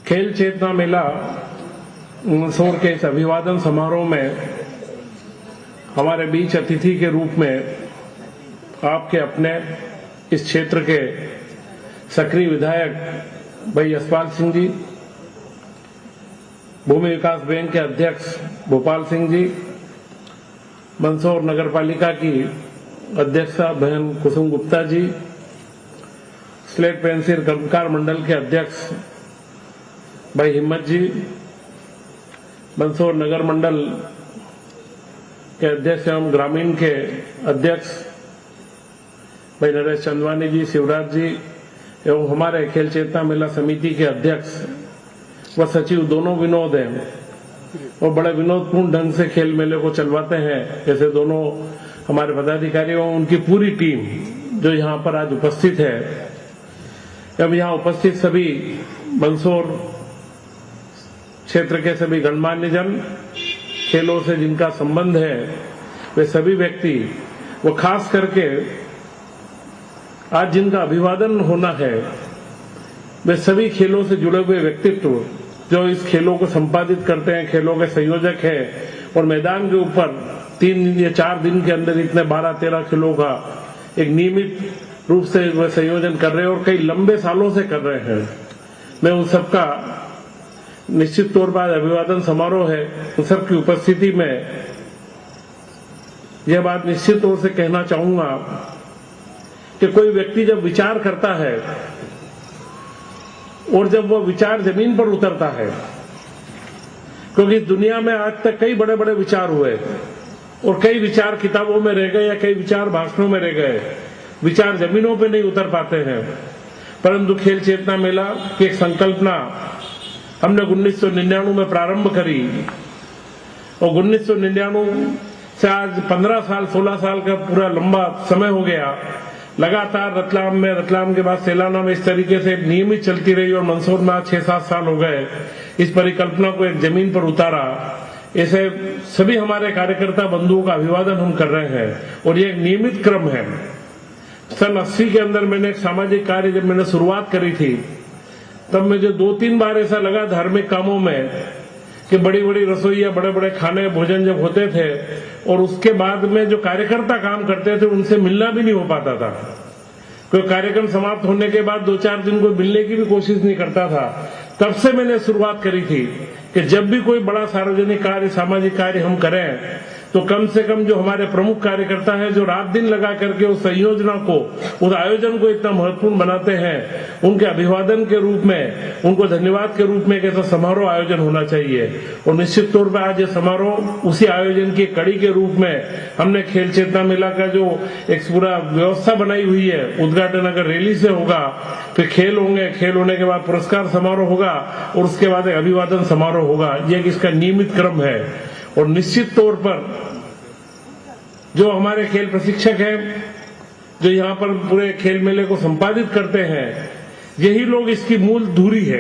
खेल चेतना मेला मंदसौर के इस अभिवादन समारोह में हमारे बीच अतिथि के रूप में आपके अपने इस क्षेत्र के सक्रिय विधायक भाई यशपाल सिंह जी, भूमि विकास बैंक के अध्यक्ष भोपाल सिंह जी, मंदसौर नगर पालिका की अध्यक्षा बहन कुसुम गुप्ता जी, स्लेट पेंसिल कर्मकार मंडल के अध्यक्ष भाई हिम्मत जी, मंदसौर नगर मंडल के अध्यक्ष एवं ग्रामीण के अध्यक्ष भाई नरेश चंदवानी जी, शिवराज जी एवं हमारे खेल चेतना मेला समिति के अध्यक्ष व सचिव दोनों विनोद हैं और बड़े विनोदपूर्ण ढंग से खेल मेले को चलवाते हैं। जैसे दोनों हमारे पदाधिकारी एवं उनकी पूरी टीम जो यहाँ पर आज उपस्थित है। अब यहाँ उपस्थित सभी मंदसौर क्षेत्र के सभी गणमान्य जन, खेलों से जिनका संबंध है, वे सभी व्यक्ति, वो खास करके आज जिनका अभिवादन होना है, वे सभी खेलों से जुड़े हुए व्यक्तित्व जो इस खेलों को संपादित करते हैं, खेलों के संयोजक हैं और मैदान के ऊपर 3 या 4 दिन के अंदर इतने 12-13 खेलों का एक नियमित रूप से वह संयोजन कर रहे हैं और कई लंबे सालों से कर रहे हैं। मैं उन सबका निश्चित तौर पर अभिवादन समारोह है, उन सबकी उपस्थिति में यह बात निश्चित तौर से कहना चाहूंगा कि कोई व्यक्ति जब विचार करता है और जब वो विचार जमीन पर उतरता है, क्योंकि दुनिया में आज तक कई बड़े बड़े विचार हुए और कई विचार किताबों में रह गए या कई विचार भाषणों में रह गए, विचार जमीनों पे नहीं उतर पाते हैं। परंतु खेल चेतना मेला की एक संकल्पना हमने 1999 में प्रारंभ करी और 1999 से आज 15 साल 16 साल का पूरा लंबा समय हो गया। लगातार रतलाम के बाद सेलाना में इस तरीके से नियमित चलती रही और मंदसौर में आज 6-7 साल हो गए इस परिकल्पना को एक जमीन पर उतारा। ऐसे सभी हमारे कार्यकर्ता बंधुओं का अभिवादन हम कर रहे हैं और ये एक नियमित क्रम है। सन 80 के अंदर मैंने एक सामाजिक कार्य जब मैंने शुरुआत करी थी, तब मुझे 2-3 बार ऐसा लगा धार्मिक कामों में कि बड़ी बड़ी रसोई या बड़े बड़े खाने भोजन जब होते थे और उसके बाद में जो कार्यकर्ता काम करते थे उनसे मिलना भी नहीं हो पाता था। कोई कार्यक्रम समाप्त होने के बाद 2-4 दिन को मिलने की भी कोशिश नहीं करता था। तब से मैंने शुरुआत करी थी कि जब भी कोई बड़ा सार्वजनिक कार्य, सामाजिक कार्य हम करें तो कम से कम जो हमारे प्रमुख कार्यकर्ता हैं, जो रात दिन लगा करके उस संयोजना को, उस आयोजन को इतना महत्वपूर्ण बनाते हैं, उनके अभिवादन के रूप में, उनको धन्यवाद के रूप में एक ऐसा समारोह आयोजन होना चाहिए। और निश्चित तौर पर आज ये समारोह उसी आयोजन की कड़ी के रूप में हमने खेल चेतना मेला का जो एक पूरा व्यवस्था बनाई हुई है, उद्घाटन अगर रैली से होगा, फिर खेल होंगे, खेल होने के बाद पुरस्कार समारोह होगा और उसके बाद एक अभिवादन समारोह होगा। ये इसका नियमित क्रम है। और निश्चित तौर पर जो हमारे खेल प्रशिक्षक हैं, जो यहाँ पर पूरे खेल मेले को संपादित करते हैं, यही लोग इसकी मूल धुरी है।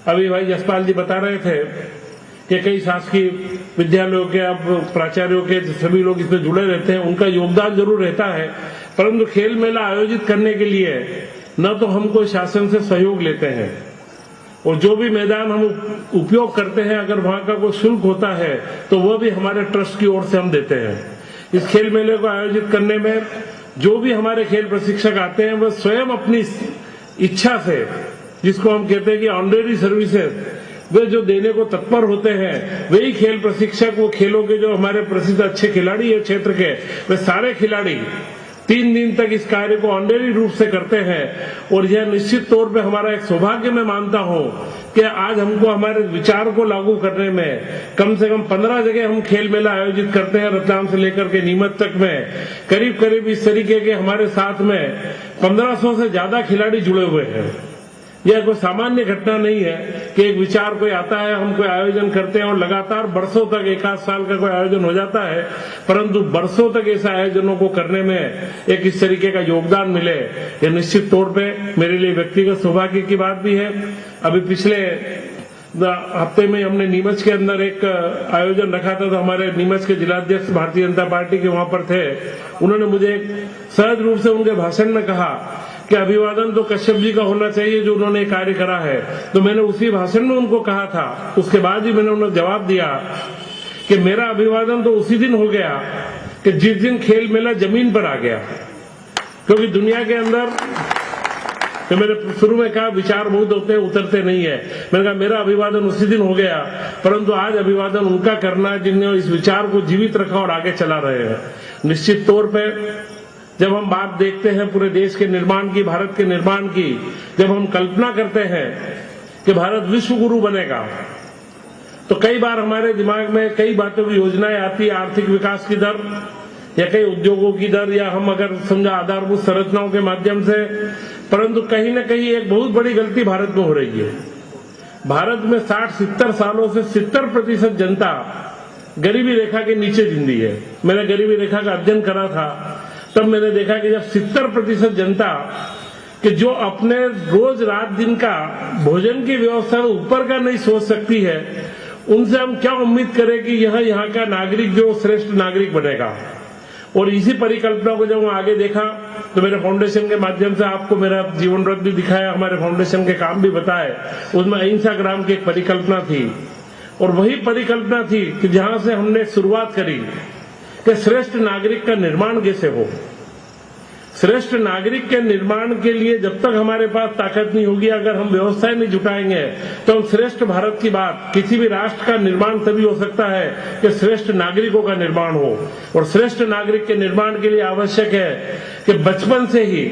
अभी भाई यशपाल जी बता रहे थे कि कई शासकीय विद्यालयों के, अब प्राचार्यों के सभी लोग इसमें जुड़े रहते हैं, उनका योगदान जरूर रहता है। परंतु खेल मेला आयोजित करने के लिए न तो हम कोई शासन से सहयोग लेते हैं और जो भी मैदान हम उपयोग करते हैं, अगर वहां का कोई शुल्क होता है तो वह भी हमारे ट्रस्ट की ओर से हम देते हैं। इस खेल मेले को आयोजित करने में जो भी हमारे खेल प्रशिक्षक आते हैं, वह स्वयं अपनी इच्छा से, जिसको हम कहते हैं कि ऑनरेरी सर्विसेज, वे जो देने को तत्पर होते हैं, वही खेल प्रशिक्षक, वो खेलों के जो हमारे प्रसिद्ध अच्छे खिलाड़ी है क्षेत्र के, वे सारे खिलाड़ी 3 दिन तक इस कार्य को ऑनरेरी रूप से करते हैं। और यह निश्चित तौर पे हमारा एक सौभाग्य मैं मानता हूं कि आज हमको हमारे विचार को लागू करने में कम से कम 15 जगह हम खेल मेला आयोजित करते हैं, रतलाम से लेकर के नीमच तक में करीब करीब इस तरीके के हमारे साथ में 1500 से ज्यादा खिलाड़ी जुड़े हुए हैं। यह कोई सामान्य घटना नहीं है कि एक विचार कोई आता है, हम कोई आयोजन करते हैं और लगातार बरसों तक, 1-8 साल का कोई आयोजन हो जाता है, परंतु बरसों तक ऐसे आयोजनों को करने में एक इस तरीके का योगदान मिले, यह निश्चित तौर पे मेरे लिए व्यक्तिगत सौभाग्य की बात भी है। अभी पिछले हफ्ते में हमने नीमच के अंदर एक आयोजन रखा था, तो हमारे नीमच के जिलाध्यक्ष भारतीय जनता पार्टी के वहां पर थे। उन्होंने मुझे सहज रूप से उनके भाषण में कहा कि अभिवादन तो कश्यप जी का होना चाहिए जो उन्होंने कार्य करा है। तो मैंने उसी भाषण में उनको कहा था, उसके बाद ही मैंने उन्हें जवाब दिया कि मेरा अभिवादन तो उसी दिन हो गया कि जिस दिन खेल मेला जमीन पर आ गया, क्योंकि दुनिया के अंदर तो मैंने शुरू में कहा विचार बहुत होते हैं, उतरते नहीं है। मैंने कहा मेरा अभिवादन उसी दिन हो गया, परंतु आज अभिवादन उनका करना है जिन्होंने इस विचार को जीवित रखा और आगे चला रहे हैं। निश्चित तौर पे जब हम बात देखते हैं पूरे देश के निर्माण की, भारत के निर्माण की, जब हम कल्पना करते हैं कि भारत विश्व गुरु बनेगा, तो कई बार हमारे दिमाग में कई बातों की योजनाएं आती है, आर्थिक विकास की दर या कई उद्योगों की दर, या हम अगर समझा आधारभूत संरचनाओं के माध्यम से, परंतु कहीं न कहीं एक बहुत बड़ी गलती भारत में हो रही है। भारत में 60-70 सालों से 70% जनता गरीबी रेखा के नीचे जिंदी है। मैंने गरीबी रेखा का अध्ययन करा था, तब मैंने देखा कि जब 70% जनता कि जो अपने रोज रात दिन का भोजन की व्यवस्था ऊपर का नहीं सोच सकती है, उनसे हम क्या उम्मीद करें कि यह यहाँ का नागरिक जो श्रेष्ठ नागरिक बनेगा। और इसी परिकल्पना को जब मैं आगे देखा तो मेरे फाउंडेशन के माध्यम से आपको मेरा जीवन व्रत भी दिखाया, हमारे फाउंडेशन के काम भी बताए, उसमें अहिंसा ग्राम की एक परिकल्पना थी। और वही परिकल्पना थी कि जहां से हमने शुरुआत करी कि श्रेष्ठ नागरिक का निर्माण कैसे हो। श्रेष्ठ नागरिक के निर्माण के लिए जब तक हमारे पास ताकत नहीं होगी, अगर हम व्यवस्थाएं नहीं जुटाएंगे, तो हम श्रेष्ठ भारत की बात, किसी भी राष्ट्र का निर्माण तभी हो सकता है कि श्रेष्ठ नागरिकों का निर्माण हो। और श्रेष्ठ नागरिक के निर्माण के लिए आवश्यक है कि बचपन से ही,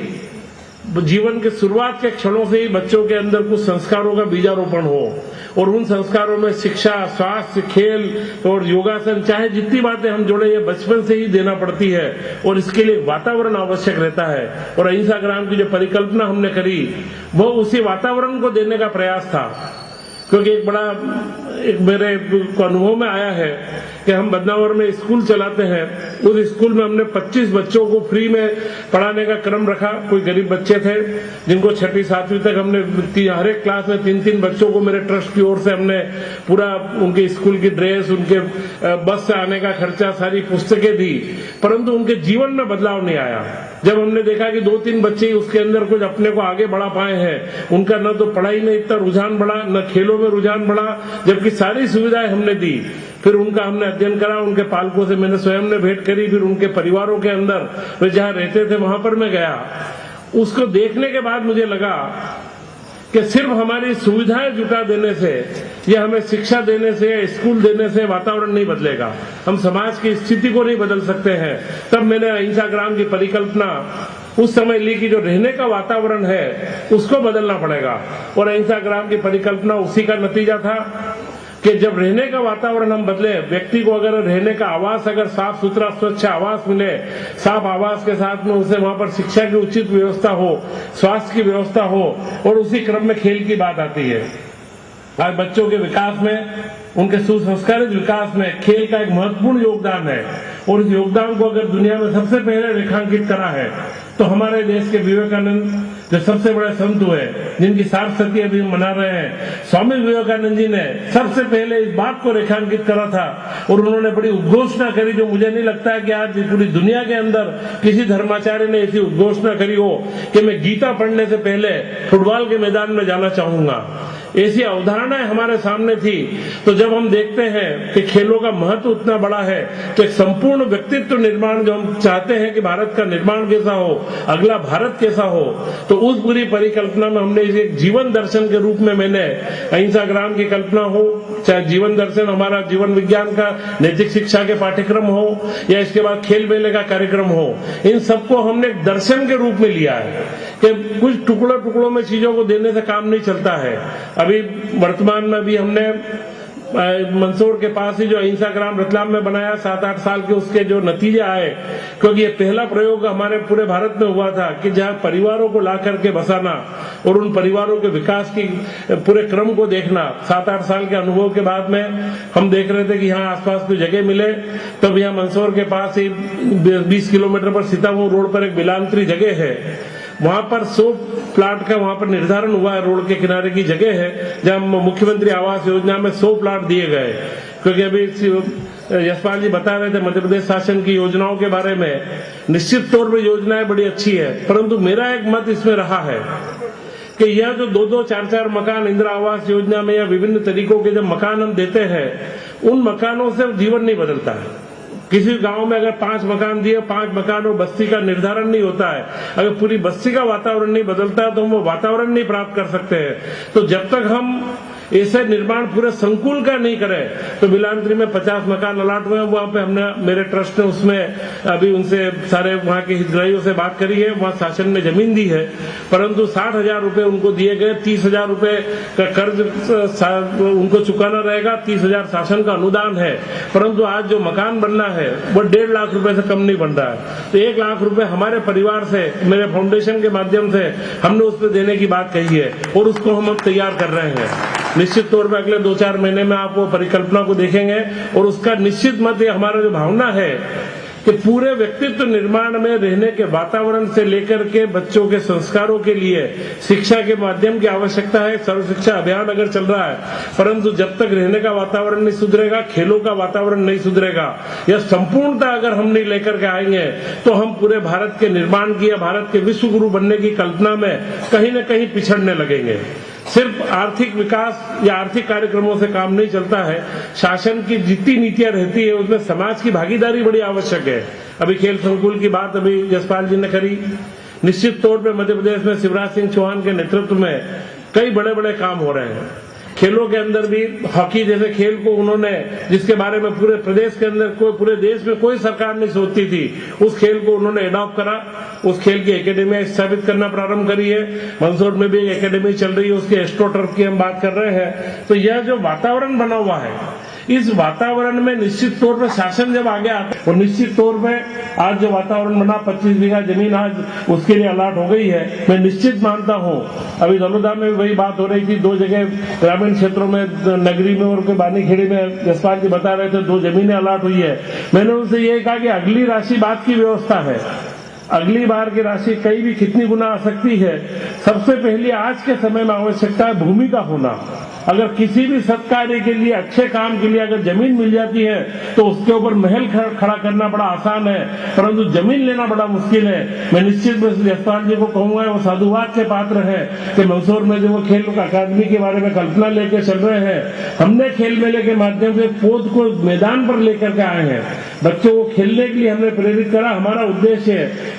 जीवन के शुरुआत के क्षणों से ही बच्चों के अंदर कुछ संस्कारों का बीजारोपण हो, और उन संस्कारों में शिक्षा, स्वास्थ्य, खेल और योगासन, चाहे जितनी बातें हम जोड़े, ये बचपन से ही देना पड़ती है। और इसके लिए वातावरण आवश्यक रहता है। और अहिंसा ग्राम की जो परिकल्पना हमने करी, वो उसी वातावरण को देने का प्रयास था। क्योंकि एक मेरे को अनुभव में आया है कि हम बदनावर में स्कूल चलाते हैं, उस स्कूल में हमने 25 बच्चों को फ्री में पढ़ाने का क्रम रखा। कोई गरीब बच्चे थे जिनको 6वीं 7वीं तक हमने हर एक क्लास में 3-3 बच्चों को मेरे ट्रस्ट की ओर से हमने पूरा उनके स्कूल की ड्रेस, उनके बस से आने का खर्चा, सारी पुस्तकें दी, परंतु उनके जीवन में बदलाव नहीं आया। जब हमने देखा कि 2-3 बच्चे ही उसके अंदर कुछ अपने को आगे बढ़ा पाए हैं, उनका न तो पढ़ाई में इतना रुझान बढ़ा, न खेलों में रुझान बढ़ा, जबकि सारी सुविधाएं हमने दी। फिर उनका हमने अध्ययन करा, उनके पालकों से मैंने स्वयं ने भेंट करी, फिर उनके परिवारों के अंदर वे जहां रहते थे वहां पर मैं गया। उसको देखने के बाद मुझे लगा कि सिर्फ हमारी सुविधाएं जुटा देने से या हमें शिक्षा देने से या स्कूल देने से वातावरण नहीं बदलेगा, हम समाज की स्थिति को नहीं बदल सकते हैं। तब मैंने अहिंसा ग्राम की परिकल्पना उस समय ली कि जो रहने का वातावरण है उसको बदलना पड़ेगा। और अहिंसा ग्राम की परिकल्पना उसी का नतीजा था कि जब रहने का वातावरण हम बदले, व्यक्ति को अगर रहने का आवास, अगर साफ सुथरा स्वच्छ आवास मिले, साफ आवास के साथ में उसे वहां पर शिक्षा की उचित व्यवस्था हो, स्वास्थ्य की व्यवस्था हो, और उसी क्रम में खेल की बात आती है। आज बच्चों के विकास में, उनके सुसंस्कारित विकास में खेल का एक महत्वपूर्ण योगदान है। और इस योगदान को अगर दुनिया में सबसे पहले रेखांकित करा है तो हमारे देश के विवेकानंद, जो सबसे बड़े संत हुए, जिनकी सार्थशती अभी हम मना रहे हैं, स्वामी विवेकानंद जी ने सबसे पहले इस बात को रेखांकित करा था। और उन्होंने बड़ी उद्घोषणा करी, जो मुझे नहीं लगता है कि आज पूरी दुनिया के अंदर किसी धर्माचार्य ने ऐसी उद्घोषणा करी हो कि मैं गीता पढ़ने से पहले फुटबॉल के मैदान में जाना चाहूंगा। ऐसी अवधारणाएं हमारे सामने थी। तो जब हम देखते हैं कि खेलों का महत्व उतना बड़ा है, तो एक संपूर्ण व्यक्तित्व निर्माण जो हम चाहते हैं कि भारत का निर्माण कैसा हो, अगला भारत कैसा हो, तो उस पूरी परिकल्पना में हमने इसे एक जीवन दर्शन के रूप में, मैंने अहिंसा ग्राम की कल्पना हो, चाहे जीवन दर्शन हमारा जीवन विज्ञान का नैतिक शिक्षा के पाठ्यक्रम हो, या इसके बाद खेल मेले का कार्यक्रम हो, इन सबको हमने एक दर्शन के रूप में लिया है कि कुछ टुकड़ों में चीजों को देने से काम नहीं चलता है। अभी वर्तमान में भी हमने मंदसौर के पास ही जो अहिंसा ग्राम रतलाम में बनाया, 7-8 साल के उसके जो नतीजे आए, क्योंकि ये पहला प्रयोग हमारे पूरे भारत में हुआ था कि जहां परिवारों को ला करके बसाना और उन परिवारों के विकास की पूरे क्रम को देखना। 7-8 साल के अनुभव के बाद में हम देख रहे थे कि यहाँ आसपास कोई जगह मिले, तब यहाँ मंदसौर के पास ही 20 किलोमीटर पर सीतापुर रोड पर एक बिलांतरी जगह है, वहां पर 100 प्लाट का वहां पर निर्धारण हुआ है। रोड के किनारे की जगह है जहां मुख्यमंत्री आवास योजना में 100 प्लाट दिए गए, क्योंकि अभी यशपाल जी बता रहे थे मध्य प्रदेश शासन की योजनाओं के बारे में, निश्चित तौर पर योजनाएं बड़ी अच्छी है, परंतु मेरा एक मत इसमें रहा है कि यह जो 2-2, 4-4 मकान इंदिरा आवास योजना में या विभिन्न तरीकों के जब मकान हम देते हैं, उन मकानों से जीवन नहीं बदलता है। किसी गांव में अगर 5 मकान दिए, 5 मकान और बस्ती का निर्धारण नहीं होता है, अगर पूरी बस्ती का वातावरण नहीं बदलता है तो हम वो वातावरण नहीं प्राप्त कर सकते हैं। तो जब तक हम ऐसे निर्माण पूरे संकुल का नहीं करें, तो बिलांत्री में 50 मकान अलॉट हुए हैं, वहां पे हमने, मेरे ट्रस्ट ने उसमें अभी उनसे सारे वहां के हितग्राहियों से बात करी है, वहां शासन ने जमीन दी है, परंतु 60,000 रुपए उनको दिए गए, 30,000 रुपए का कर्ज उनको चुकाना रहेगा, 30,000 शासन का अनुदान है, परंतु आज जो मकान बनना है वो 1.5 लाख रुपए से कम नहीं बन रहा है। तो 1 लाख रुपए हमारे परिवार से, मेरे फाउंडेशन के माध्यम से हमने उस पर देने की बात कही है और उसको हम अब तैयार कर रहे हैं। निश्चित तौर पर अगले 2-4 महीने में आप वो परिकल्पना को देखेंगे और उसका निश्चित मत ये हमारा जो भावना है कि पूरे व्यक्तित्व निर्माण में रहने के वातावरण से लेकर के बच्चों के संस्कारों के लिए शिक्षा के माध्यम की आवश्यकता है। सर्व शिक्षा अभियान अगर चल रहा है, परंतु जब तक रहने का वातावरण नहीं सुधरेगा, खेलों का वातावरण नहीं सुधरेगा, या संपूर्णता अगर हम नहीं लेकर के आएंगे, तो हम पूरे भारत के निर्माण की या भारत के विश्व गुरु बनने की कल्पना में कहीं न कहीं पिछड़ने लगेंगे। सिर्फ आर्थिक विकास या आर्थिक कार्यक्रमों से काम नहीं चलता है। शासन की जितनी नीतियां रहती है उसमें समाज की भागीदारी बड़ी आवश्यक है। अभी खेल संकुल की बात अभी यशपाल जी ने करी। निश्चित तौर पे मध्य प्रदेश में शिवराज सिंह चौहान के नेतृत्व में कई बड़े बड़े काम हो रहे हैं। खेलों के अंदर भी हॉकी जैसे खेल को उन्होंने, जिसके बारे में पूरे प्रदेश के अंदर पूरे देश में कोई सरकार नहीं सोचती थी, उस खेल को उन्होंने एडॉप्ट करा। उस खेल की एकेडमी स्थापित करना प्रारंभ करी है। मंदसौर में भी एक एकेडमी चल रही है, उसकी एस्ट्रोटर्फ की हम बात कर रहे हैं। तो यह जो वातावरण बना हुआ है, इस वातावरण में निश्चित तौर पर शासन जब आगे आता है, और निश्चित तौर पर आज जो वातावरण बना, 25 बीघा जमीन आज उसके लिए अलॉट हो गई है। मैं निश्चित मानता हूं, अभी दलोदा में वही बात हो रही थी, 2 जगह ग्रामीण क्षेत्रों में, नगरी में और बानीखेड़ी में यशपाल जी बता रहे थे 2 जमीनें अलॉट हुई है। मैंने उनसे ये कहा कि अगली राशि बात की व्यवस्था है, अगली बार की राशि कई भी कितनी गुना आ सकती है। सबसे पहले आज के समय में आवश्यकता है भूमि का होना। अगर किसी भी सत्कार्य के लिए, अच्छे काम के लिए अगर जमीन मिल जाती है तो उसके ऊपर महल खड़ा करना बड़ा आसान है, परंतु जमीन लेना बड़ा मुश्किल है। मैं निश्चित यशपाल जी को कहूंगा, वो साधुवाद के पात्र है कि मंदसौर में जो वो खेल अकादमी के बारे में कल्पना लेकर चल रहे हैं, हमने खेल मेले के माध्यम से पौध को मैदान पर लेकर के आए हैं। बच्चों को खेलने के लिए हमने प्रेरित करा। हमारा उद्देश्य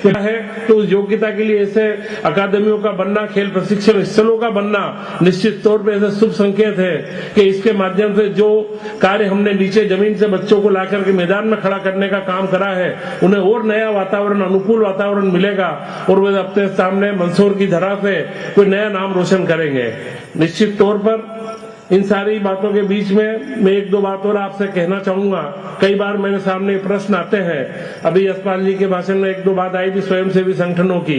है तो उस योग्यता के लिए ऐसे अकादमियों का बनना, खेल प्रशिक्षण स्थलों का बनना निश्चित तौर पर ऐसे शुभ संकेत है कि इसके माध्यम से जो कार्य हमने नीचे जमीन से बच्चों को लाकर के मैदान में खड़ा करने का काम करा है, उन्हें और नया वातावरण, अनुकूल वातावरण मिलेगा और वे अपने सामने मंदसौर की धरा से कोई नया नाम रोशन करेंगे। निश्चित तौर पर इन सारी बातों के बीच में मैं 1-2 बात और आपसे कहना चाहूंगा। कई बार मेरे सामने प्रश्न आते हैं, अभी यशपाल जी के भाषण में 1-2 बात आई थी स्वयंसेवी संगठनों की।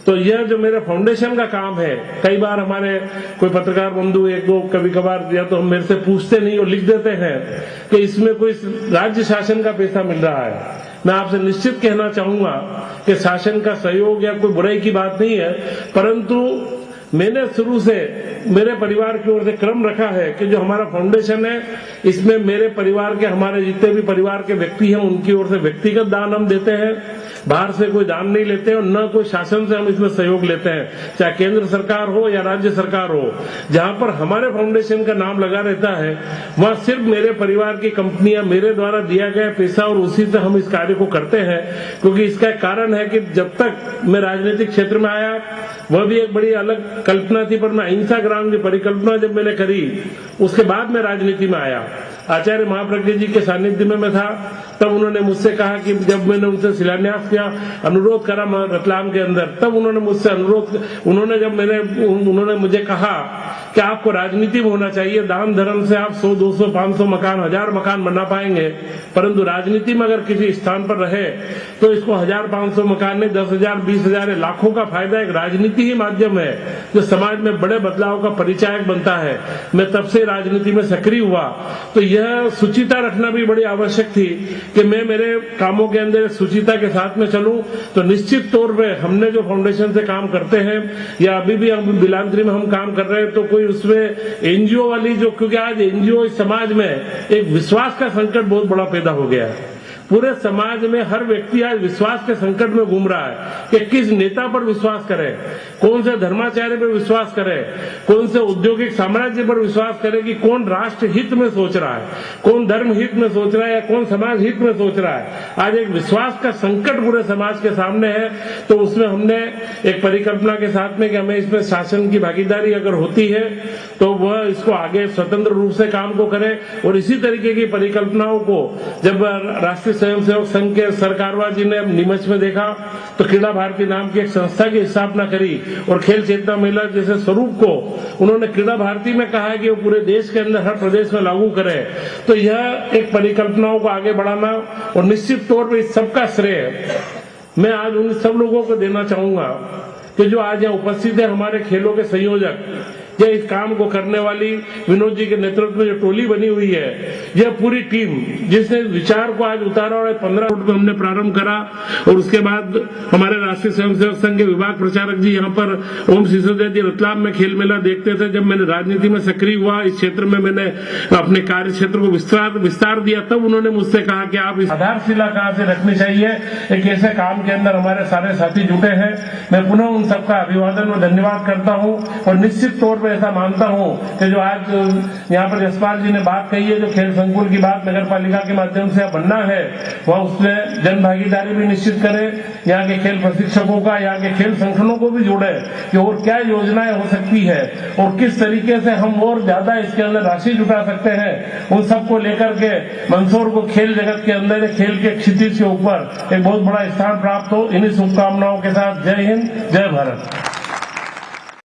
तो यह जो मेरे फाउंडेशन का काम है, कई बार हमारे कोई पत्रकार बंधु 1-2 कभी कभार या तो हम मेरे से पूछते नहीं और लिख देते हैं कि इसमें कोई राज्य शासन का पैसा मिल रहा है। मैं आपसे निश्चित कहना चाहूंगा कि शासन का सहयोग या कोई बुराई की बात नहीं है, परंतु मैंने शुरू से मेरे परिवार की ओर से क्रम रखा है कि जो हमारा फाउंडेशन है, इसमें मेरे परिवार के, हमारे जितने भी परिवार के व्यक्ति हैं, उनकी ओर से व्यक्तिगत दान हम देते हैं। बाहर से कोई दान नहीं लेते हैं और न कोई शासन से हम इसमें सहयोग लेते हैं, चाहे केंद्र सरकार हो या राज्य सरकार हो। जहां पर हमारे फाउंडेशन का नाम लगा रहता है, वहां सिर्फ मेरे परिवार की कंपनियां, मेरे द्वारा दिया गया पैसा और उसी से हम इस कार्य को करते हैं। क्योंकि इसका कारण है कि जब तक मैं राजनीतिक क्षेत्र में आया, वह भी एक बड़ी अलग कल्पना थी, पर मैं अहिंसा ग्राम की परिकल्पना जब मैंने करी, उसके बाद मैं राजनीति में आया। आचार्य महाप्रज्ञ जी के सानिध्य में मैं था, तब उन्होंने मुझसे कहा कि जब मैंने उनसे शिलान्यास किया, अनुरोध करा रतलाम के अंदर, तब उन्होंने मुझसे उन्होंने मुझे कहा कि आपको राजनीति में होना चाहिए। दान धर्म से आप 100, 200, 500 मकान, 1000 मकान बना पाएंगे, परंतु राजनीति में अगर किसी स्थान पर रहे तो इसको 1000-500 मकान नहीं, 10,000, 20,000, लाखों का फायदा। एक राजनीति ही माध्यम है जो समाज में बड़े बदलाव का परिचायक बनता है। मैं तब से राजनीति में सक्रिय हुआ। तो यह शुचिता रखना भी बड़ी आवश्यक थी कि मैं मेरे कामों के अंदर शुचिता के साथ में चलूं। तो निश्चित तौर पे हमने जो फाउंडेशन से काम करते हैं या अभी भी हम बिलांतरी में हम काम कर रहे हैं, तो कोई उसमें एनजीओ वाली जो, क्योंकि आज एनजीओ इस समाज में एक विश्वास का संकट बहुत बड़ा पैदा हो गया है। पूरे समाज में हर व्यक्ति आज विश्वास के संकट में घूम रहा है कि किस नेता पर विश्वास करे, कौन से धर्माचार्य पर विश्वास करे, कौन से औद्योगिक साम्राज्य पर विश्वास करे, कि कौन राष्ट्र हित में सोच रहा है, कौन धर्म हित में सोच रहा है या कौन समाज हित में सोच रहा है। आज एक विश्वास का संकट पूरे समाज के सामने है। तो उसमें हमने एक परिकल्पना के साथ में कि हमें इसमें शासन की भागीदारी अगर होती है तो वह इसको आगे स्वतंत्र रूप से काम को करे। और इसी तरीके की परिकल्पनाओं को जब राष्ट्रीय स्वयंसेवक संघ के सरकारवा जी ने नीमच में देखा तो क्रीड़ा भारती नाम की एक संस्था की स्थापना करी और खेल चेतना मेला जैसे स्वरूप को उन्होंने क्रीड़ा भारती में कहा है कि वो पूरे देश के अंदर हर प्रदेश में लागू करे। तो यह एक परिकल्पनाओं को आगे बढ़ाना, और निश्चित तौर पर इस सबका श्रेय मैं आज उन सब लोगों को देना चाहूंगा कि जो आज यहाँ उपस्थित है, हमारे खेलों के संयोजक या इस काम को करने वाली विनोद जी के नेतृत्व में जो टोली बनी हुई है, यह पूरी टीम जिसने विचार को आज उतारा और 15 फुट में हमने प्रारंभ करा। और उसके बाद हमारे राष्ट्रीय स्वयंसेवक संघ के विभाग प्रचारक जी यहाँ पर ओम सिसोदिया जी रतलाम में खेल मेला देखते थे। जब मैंने राजनीति में सक्रिय हुआ, इस क्षेत्र में मैंने अपने कार्य क्षेत्र को विस्तार दिया, तब उन्होंने मुझसे कहा कि आप इस आधारशिला कहाँ से रखनी चाहिए, एक ऐसे काम के अंदर हमारे सारे साथी जुटे हैं। मैं पुनः उन सबका अभिवादन और धन्यवाद करता हूँ। और निश्चित तौर पर ऐसा मानता हूं कि जो आज यहाँ पर जसपाल जी ने बात कही है, जो खेल संकुल की बात नगर पालिका के माध्यम से बनना है, वह उसमें जन भागीदारी भी निश्चित करें, यहाँ के खेल प्रशिक्षकों का, यहाँ के खेल संगठनों को भी जोड़े कि और क्या योजनाएं हो सकती है और किस तरीके से हम और ज्यादा इसके अंदर राशि जुटा सकते हैं। उन सबको लेकर के मंदसौर को खेल जगत के अंदर, खेल के क्षितिज के ऊपर एक बहुत बड़ा स्थान प्राप्त हो। इन्हीं शुभकामनाओं के साथ जय हिंद, जय भारत।